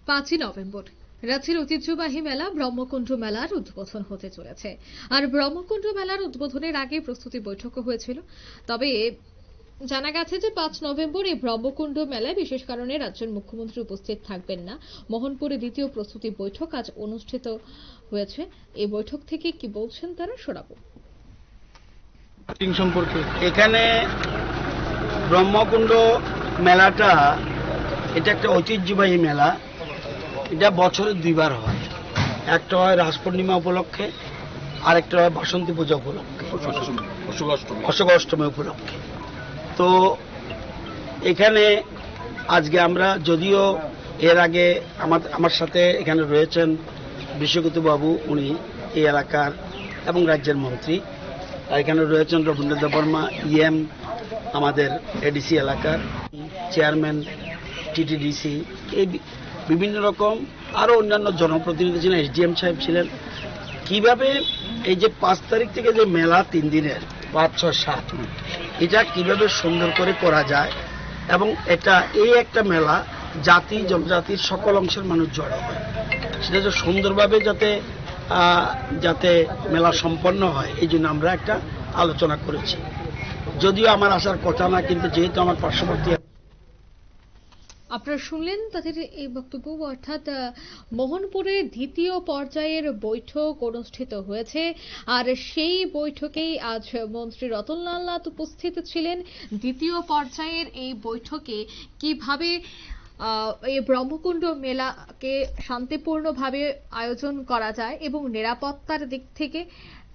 5ই November রাঁচির ঐতিহ্যবাহী মেলা ব্রহ্মকুণ্ড মেলার উদ্বোধন হতে চলেছে। আর ব্রহ্মকুণ্ড মেলার উদ্বোধনের আগে প্রস্তুতি বৈঠকও হয়েছিল। তবে জানা গেছে যে 5 নভেম্বর এই ব্রহ্মকুণ্ড মেলায় বিশেষ কারণে রাজ্যের মুখ্যমন্ত্রী উপস্থিত থাকবেন না। মোহনপুরে দ্বিতীয় প্রস্তুতি বৈঠক আজ অনুষ্ঠিত হয়েছে। এই বৈঠক থেকে কি বলছেন তারা শোনাবো। সম্পর্কে এখানে ব্রহ্মকুণ্ড মেলাটা এটা একটা ঐতিহ্যবাহী মেলা। এটা বছরে দুইবার হয়, একটা হয় রাস পূর্ণিমা উপলক্ষে, আরেকটা হয় বাসন্তী পূজা উপলক্ষে, অশোক অষ্টমী উপলক্ষে। তো এখানে আজকে আমরা, যদিও এর আগে আমার সাথে এখানে রয়েছেন বিশ্বজিৎ বাবু, উনি এই এলাকার এবং রাজ্যের মন্ত্রী, এখানে রয়েছেন রবীন্দ্র দেববর্মা ইএম, আমাদের এডিসি এলাকার চেয়ারম্যান টিটিডিসি, এই বিভিন্ন রকম আরও অন্যান্য জনপ্রতিনিধি ছিলেন, এসডিএম সাহেব ছিলেন। কিভাবে এই যে 5 তারিখ থেকে যে মেলা 3 দিনের 5, 6, 7, এটা কিভাবে সুন্দর করে করা যায়, এবং এটা এই একটা মেলা জাতি জনজাতির সকল অংশের মানুষ জড়ো হয়, সেটা যে সুন্দরভাবে যাতে মেলা সম্পন্ন হয়, এই জন্য আমরা একটা আলোচনা করেছি। যদিও আমার আসার কথা না, কিন্তু যেহেতু আমার পার্শ্ববর্তী। আপনারা শুনলেন তাদের এই বক্তব্য। অর্থাৎ মোহনপুরে দ্বিতীয় পর্যায়ের বৈঠক অনুষ্ঠিত হয়েছে, আর সেই বৈঠকেই আজ মন্ত্রী রতনলাল নাথ উপস্থিত ছিলেন। দ্বিতীয় পর্যায়ের এই বৈঠকে কিভাবে এই ব্রহ্মকুণ্ড মেলাকে শান্তিপূর্ণভাবে আয়োজন করা যায় এবং নিরাপত্তার দিক থেকে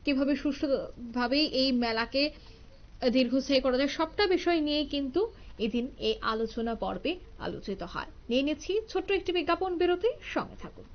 কিভাবে সুষ্ঠুভাবে এই মেলাকে দীর্ঘস্থায়ী করা যায়, সবটা বিষয় নিয়ে কিন্তু এদিন এই আলোচনা পর্বে আলোচিত হয়। নিয়ে নিচ্ছি ছোট্ট একটি বিজ্ঞাপন বিরতি, সঙ্গে থাকুন।